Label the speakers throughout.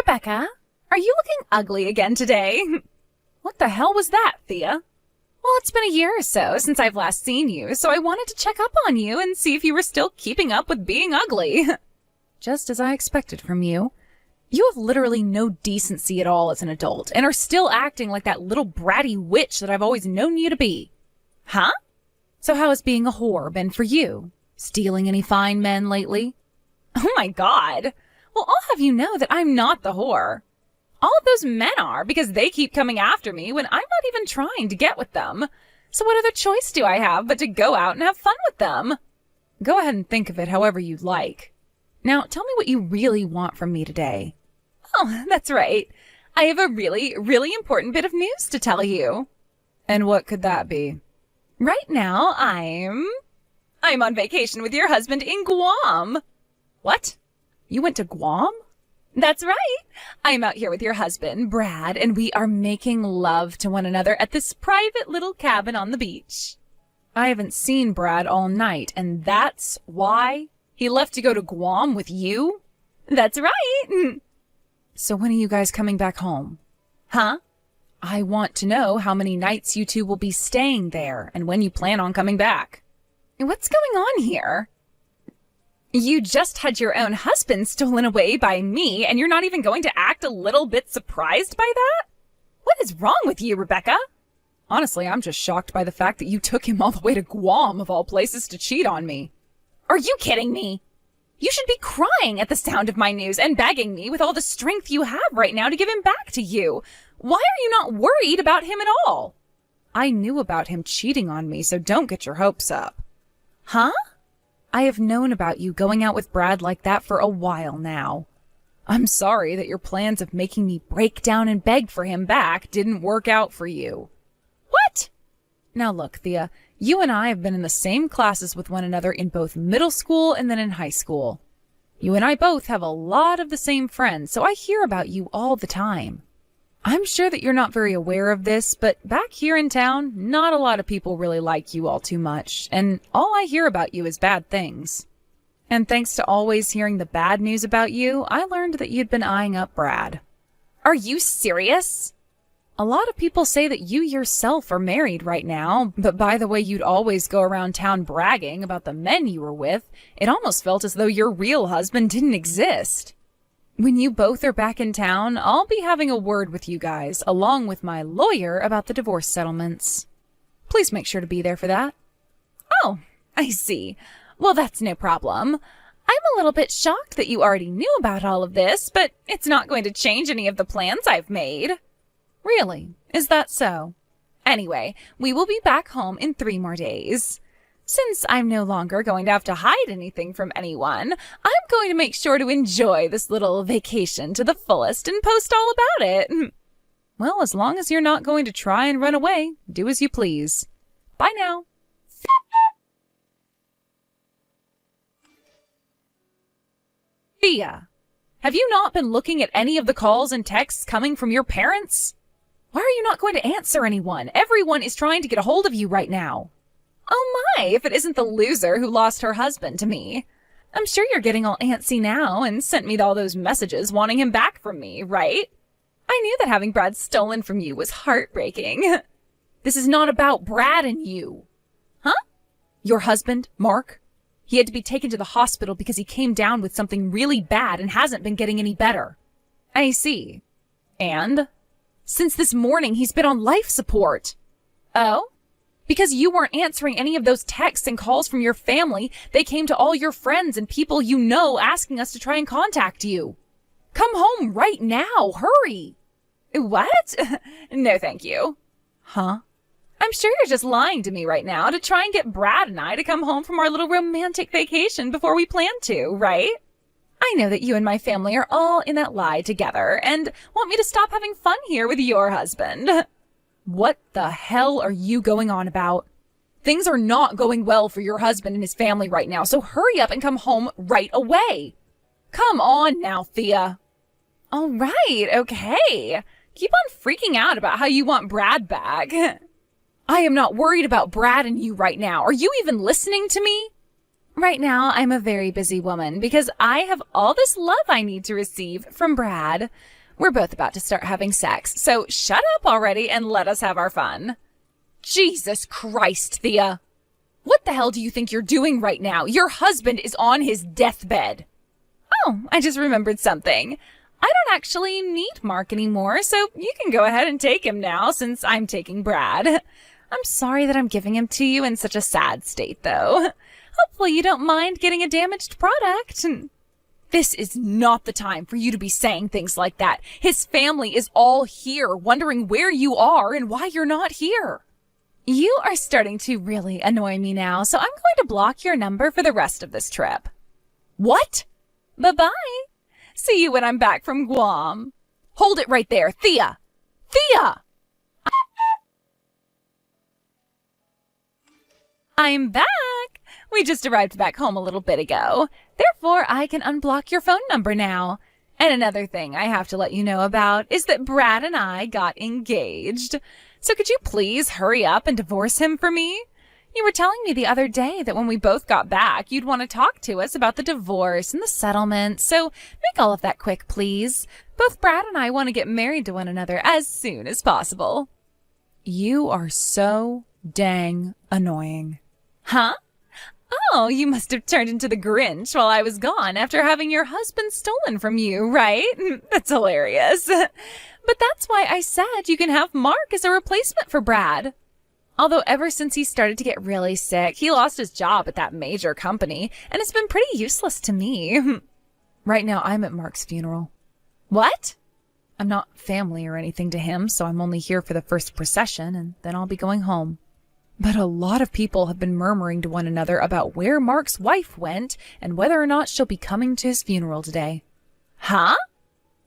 Speaker 1: Rebecca, are you looking ugly again today? What the hell was that, Thea? Well, it's been a year or so since I've last seen you, so I wanted to check up on you and see if you were still keeping up with being ugly. Just as I expected from you. You have literally no decency at all as an adult, and are still acting like that little bratty witch that I've always known you to be. Huh? So how has being a whore been for you? Stealing any fine men lately? Oh my God. Well, I'll have you know that I'm not the whore. All of those men are, because they keep coming after me when I'm not even trying to get with them. So what other choice do I have but to go out and have fun with them? Go ahead and think of it however you'd like. Now, tell me what you really want from me today. Oh, that's right. I have a really, really important bit of news to tell you. And what could that be? Right now, I'm on vacation with your husband in Guam. What? You went to Guam? That's right. I'm out here with your husband, Brad, and we are making love to one another at this private little cabin on the beach. I haven't seen Brad all night, and that's why he left to go to Guam with you? That's right. So when are you guys coming back home? Huh? I want to know how many nights you two will be staying there and when you plan on coming back. What's going on here? You just had your own husband stolen away by me, and you're not even going to act a little bit surprised by that? What is wrong with you, Rebecca? Honestly, I'm just shocked by the fact that you took him all the way to Guam, of all places, to cheat on me. Are you kidding me? You should be crying at the sound of my news and begging me with all the strength you have right now to give him back to you. Why are you not worried about him at all? I knew about him cheating on me, so don't get your hopes up. Huh? I have known about you going out with Brad like that for a while now. I'm sorry that your plans of making me break down and beg for him back didn't work out for you. What? Now look, Thea, you and I have been in the same classes with one another in both middle school and then in high school. You and I both have a lot of the same friends, so I hear about you all the time. I'm sure that you're not very aware of this, but back here in town, not a lot of people really like you all too much, and all I hear about you is bad things. And thanks to always hearing the bad news about you, I learned that you'd been eyeing up Brad. Are you serious? A lot of people say that you yourself are married right now, but by the way you'd always go around town bragging about the men you were with, it almost felt as though your real husband didn't exist. When you both are back in town, I'll be having a word with you guys, along with my lawyer, about the divorce settlements. Please make sure to be there for that. Oh, I see. Well, that's no problem. I'm a little bit shocked that you already knew about all of this, but it's not going to change any of the plans I've made. Really? Is that so? Anyway, we will be back home in 3 more days. Since I'm no longer going to have to hide anything from anyone, I'm going to make sure to enjoy this little vacation to the fullest and post all about it. Well, as long as you're not going to try and run away, do as you please. Bye now. Thea, have you not been looking at any of the calls and texts coming from your parents? Why are you not going to answer anyone? Everyone is trying to get a hold of you right now. Oh my, if it isn't the loser who lost her husband to me. I'm sure you're getting all antsy now and sent me all those messages wanting him back from me, right? I knew that having Brad stolen from you was heartbreaking. This is not about Brad and you. Huh? Your husband, Mark? He had to be taken to the hospital because he came down with something really bad and hasn't been getting any better. I see. And? Since this morning, he's been on life support. Oh? Because you weren't answering any of those texts and calls from your family, they came to all your friends and people you know asking us to try and contact you. Come home right now. Hurry. What? No, thank you. Huh? I'm sure you're just lying to me right now to try and get Brad and I to come home from our little romantic vacation before we plan to, right? I know that you and my family are all in that lie together and want me to stop having fun here with your husband. What the hell are you going on about? Things are not going well for your husband and his family right now, so hurry up and come home right away. Come on now, Thea. All right, okay. Keep on freaking out about how you want Brad back. I am not worried about Brad and you right now. Are you even listening to me? Right now, I'm a very busy woman because I have all this love I need to receive from Brad. We're both about to start having sex, so shut up already and let us have our fun. Jesus Christ, Thea. What the hell do you think you're doing right now? Your husband is on his deathbed. Oh, I just remembered something. I don't actually need Mark anymore, so you can go ahead and take him now since I'm taking Brad. I'm sorry that I'm giving him to you in such a sad state, though. Hopefully you don't mind getting a damaged product. This is not the time for you to be saying things like that. His family is all here, wondering where you are and why you're not here. You are starting to really annoy me now, so I'm going to block your number for the rest of this trip. What? Bye-bye. See you when I'm back from Guam. Hold it right there, Thea! Thea! I'm back! We just arrived back home a little bit ago. Therefore, I can unblock your phone number now. And another thing I have to let you know about is that Brad and I got engaged. So could you please hurry up and divorce him for me? You were telling me the other day that when we both got back, you'd want to talk to us about the divorce and the settlement. So make all of that quick, please. Both Brad and I want to get married to one another as soon as possible. You are so dang annoying. Huh? Oh, you must have turned into the Grinch while I was gone after having your husband stolen from you, right? That's hilarious. But that's why I said you can have Mark as a replacement for Brad. Although ever since he started to get really sick, he lost his job at that major company, and it's been pretty useless to me. Right now, I'm at Mark's funeral. What? I'm not family or anything to him, so I'm only here for the first procession, and then I'll be going home. But a lot of people have been murmuring to one another about where Mark's wife went and whether or not she'll be coming to his funeral today. Huh?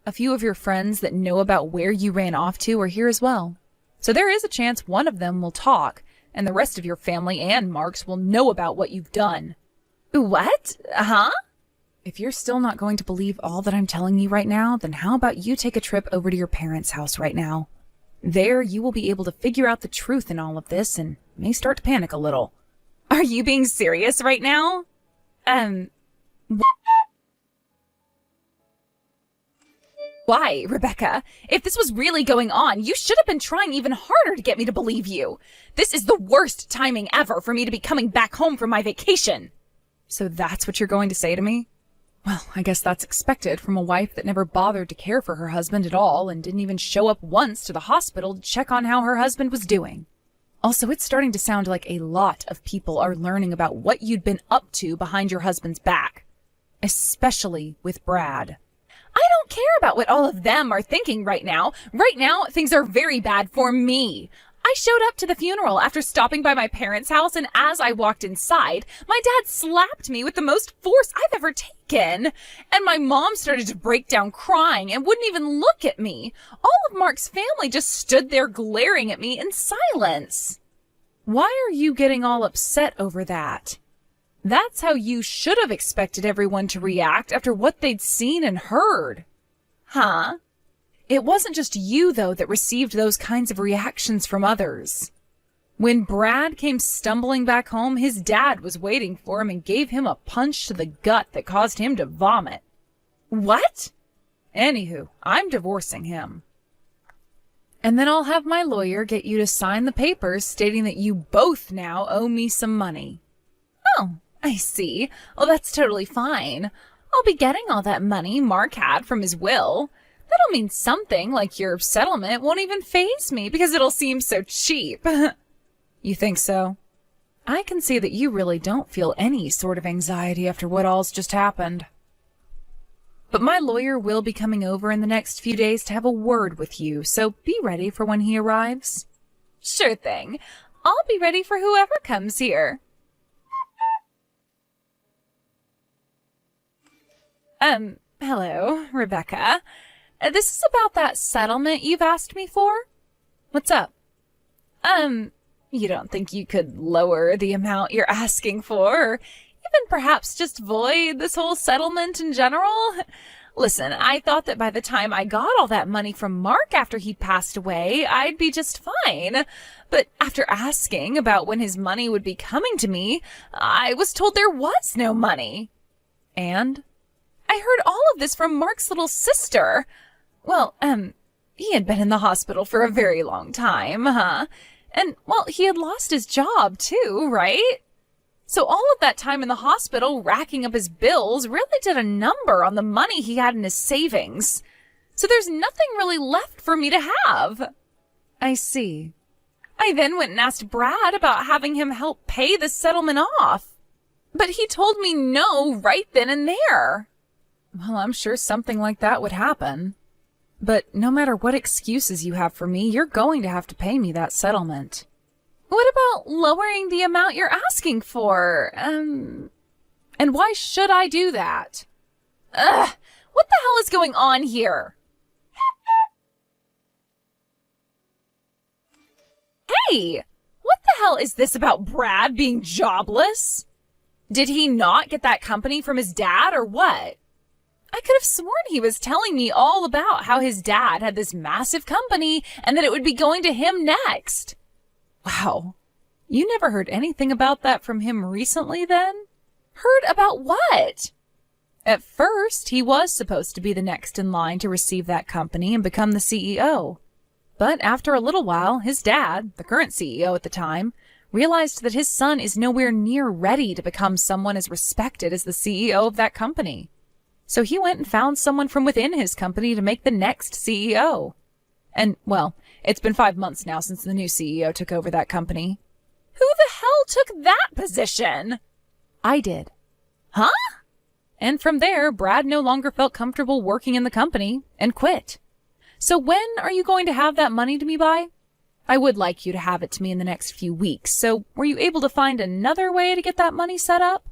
Speaker 1: A few of your friends that know about where you ran off to are here as well. So there is a chance one of them will talk, and the rest of your family and Mark's will know about what you've done. What? Huh? If you're still not going to believe all that I'm telling you right now, then how about you take a trip over to your parents' house right now? There, you will be able to figure out the truth in all of this and may start to panic a little. Are you being serious right now? Why, Rebecca? If this was really going on, you should have been trying even harder to get me to believe you. This is the worst timing ever for me to be coming back home from my vacation. So that's what you're going to say to me? Well, I guess that's expected from a wife that never bothered to care for her husband at all and didn't even show up once to the hospital to check on how her husband was doing. Also, it's starting to sound like a lot of people are learning about what you'd been up to behind your husband's back. Especially with Brad. I don't care about what all of them are thinking right now. Right now, things are very bad for me. I showed up to the funeral after stopping by my parents' house, and as I walked inside, my dad slapped me with the most force I've ever taken. And my mom started to break down crying and wouldn't even look at me. All of Mark's family just stood there glaring at me in silence. Why are you getting all upset over that? That's how you should have expected everyone to react after what they'd seen and heard. Huh? It wasn't just you, though, that received those kinds of reactions from others. When Brad came stumbling back home, his dad was waiting for him and gave him a punch to the gut that caused him to vomit. What? Anywho, I'm divorcing him. And then I'll have my lawyer get you to sign the papers stating that you both now owe me some money. Oh, I see. Well, that's totally fine. I'll be getting all that money Mark had from his will. That'll mean something, like your settlement won't even faze me because it'll seem so cheap. You think so? I can see that you really don't feel any sort of anxiety after what all's just happened. But my lawyer will be coming over in the next few days to have a word with you, so be ready for when he arrives. Sure thing. I'll be ready for whoever comes here. Hello, Rebecca. This is about that settlement you've asked me for? What's up? You don't think you could lower the amount you're asking for, or even perhaps just void this whole settlement in general? Listen, I thought that by the time I got all that money from Mark after he passed away, I'd be just fine. But after asking about when his money would be coming to me, I was told there was no money. And I heard all of this from Mark's little sister. Well, he had been in the hospital for a very long time, huh? And, well, he had lost his job too, right? So all of that time in the hospital racking up his bills really did a number on the money he had in his savings. So there's nothing really left for me to have. I see. I then went and asked Brad about having him help pay the settlement off. But he told me no right then and there. Well, I'm sure something like that would happen. But no matter what excuses you have for me, you're going to have to pay me that settlement. What about lowering the amount you're asking for? And why should I do that? Ugh, what the hell is going on here? Hey, what the hell is this about Brad being jobless? Did he not get that company from his dad or what? I could have sworn he was telling me all about how his dad had this massive company and that it would be going to him next. Wow. You never heard anything about that from him recently then? Heard about what? At first, he was supposed to be the next in line to receive that company and become the CEO. But after a little while, his dad, the current CEO at the time, realized that his son is nowhere near ready to become someone as respected as the CEO of that company. So he went and found someone from within his company to make the next CEO. And, well, it's been 5 months now since the new CEO took over that company. Who the hell took that position? I did. Huh? And from there, Brad no longer felt comfortable working in the company and quit. So when are you going to have that money to me by? I would like you to have it to me in the next few weeks. So were you able to find another way to get that money set up?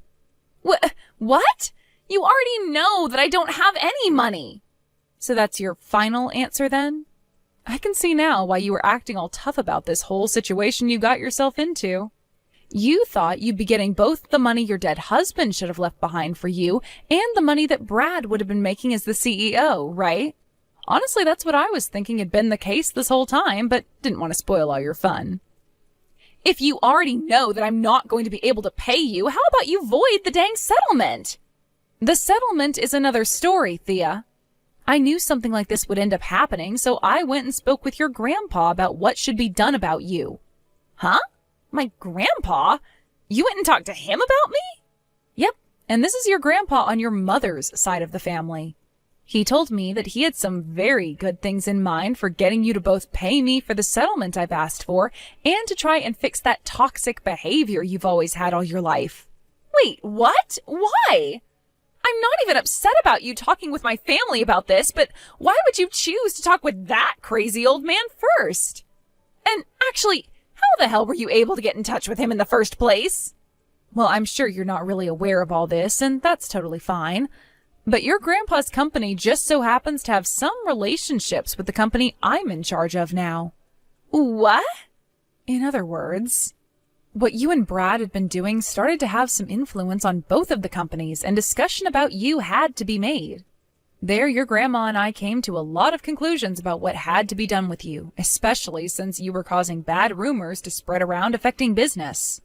Speaker 1: What? You already know that I don't have any money. So that's your final answer then? I can see now why you were acting all tough about this whole situation you got yourself into. You thought you'd be getting both the money your dead husband should have left behind for you and the money that Brad would have been making as the CEO, right? Honestly, that's what I was thinking had been the case this whole time, but didn't want to spoil all your fun. If you already know that I'm not going to be able to pay you, how about you void the dang settlement? The settlement is another story, Thea. I knew something like this would end up happening, so I went and spoke with your grandpa about what should be done about you. Huh? My grandpa? You went and talked to him about me? Yep, and this is your grandpa on your mother's side of the family. He told me that he had some very good things in mind for getting you to both pay me for the settlement I've asked for and to try and fix that toxic behavior you've always had all your life. Wait, what? Why? I'm not even upset about you talking with my family about this, but why would you choose to talk with that crazy old man first? And actually, how the hell were you able to get in touch with him in the first place? Well, I'm sure you're not really aware of all this, and that's totally fine. But your grandpa's company just so happens to have some relationships with the company I'm in charge of now. What? In other words, what you and Brad had been doing started to have some influence on both of the companies, and discussion about you had to be made. There, your grandma and I came to a lot of conclusions about what had to be done with you, especially since you were causing bad rumors to spread around affecting business.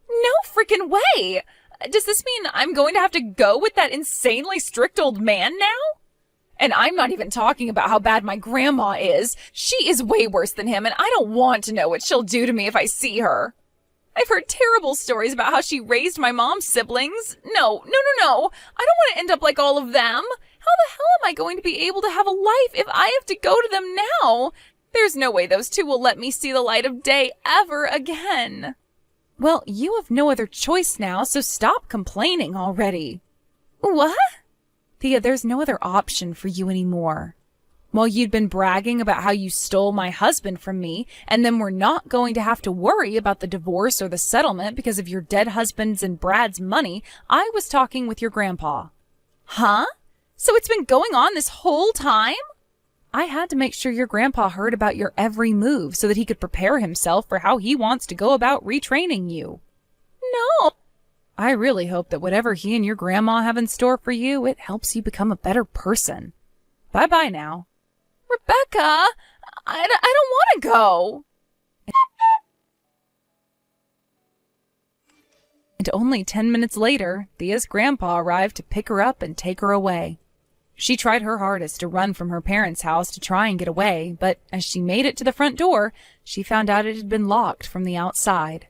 Speaker 1: No freaking way! Does this mean I'm going to have to go with that insanely strict old man now? And I'm not even talking about how bad my grandma is. She is way worse than him, and I don't want to know what she'll do to me if I see her. I've heard terrible stories about how she raised my mom's siblings. No. I don't want to end up like all of them. How the hell am I going to be able to have a life if I have to go to them now? There's no way those two will let me see the light of day ever again. Well, you have no other choice now, so stop complaining already. What? Thea, there's no other option for you anymore. While you'd been bragging about how you stole my husband from me, and then we're not going to have to worry about the divorce or the settlement because of your dead husband's and Brad's money, I was talking with your grandpa. Huh? So it's been going on this whole time? I had to make sure your grandpa heard about your every move so that he could prepare himself for how he wants to go about retraining you. No. I really hope that whatever he and your grandma have in store for you, it helps you become a better person. Bye-bye now. Rebecca, I don't want to go. And only 10 minutes later, Thea's grandpa arrived to pick her up and take her away. She tried her hardest to run from her parents' house to try and get away, but as she made it to the front door, she found out it had been locked from the outside.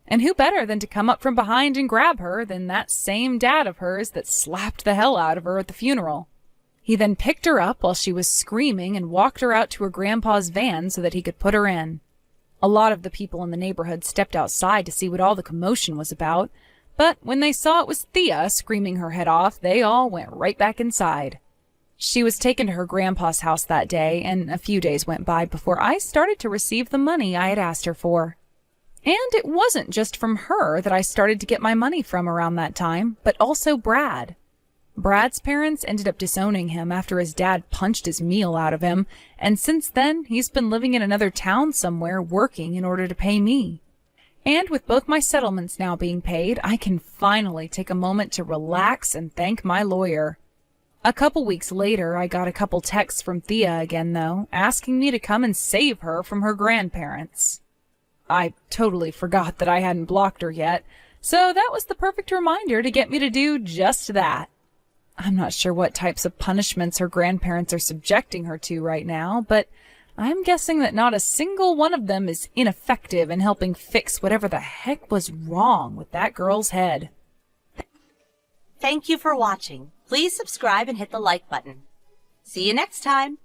Speaker 1: And who better than to come up from behind and grab her than that same dad of hers that slapped the hell out of her at the funeral. He then picked her up while she was screaming and walked her out to her grandpa's van so that he could put her in. A lot of the people in the neighborhood stepped outside to see what all the commotion was about, but when they saw it was Thea screaming her head off, they all went right back inside. She was taken to her grandpa's house that day, and a few days went by before I started to receive the money I had asked her for. And it wasn't just from her that I started to get my money from around that time, but also Brad. Brad's parents ended up disowning him after his dad punched his meal out of him, and since then he's been living in another town somewhere working in order to pay me. And with both my settlements now being paid, I can finally take a moment to relax and thank my lawyer. A couple weeks later, I got a couple texts from Thea again, though, asking me to come and save her from her grandparents. I totally forgot that I hadn't blocked her yet, so that was the perfect reminder to get me to do just that. I'm not sure what types of punishments her grandparents are subjecting her to right now, but I'm guessing that not a single one of them is ineffective in helping fix whatever the heck was wrong with that girl's head.
Speaker 2: Thank you for watching. Please subscribe and hit the like button. See you next time.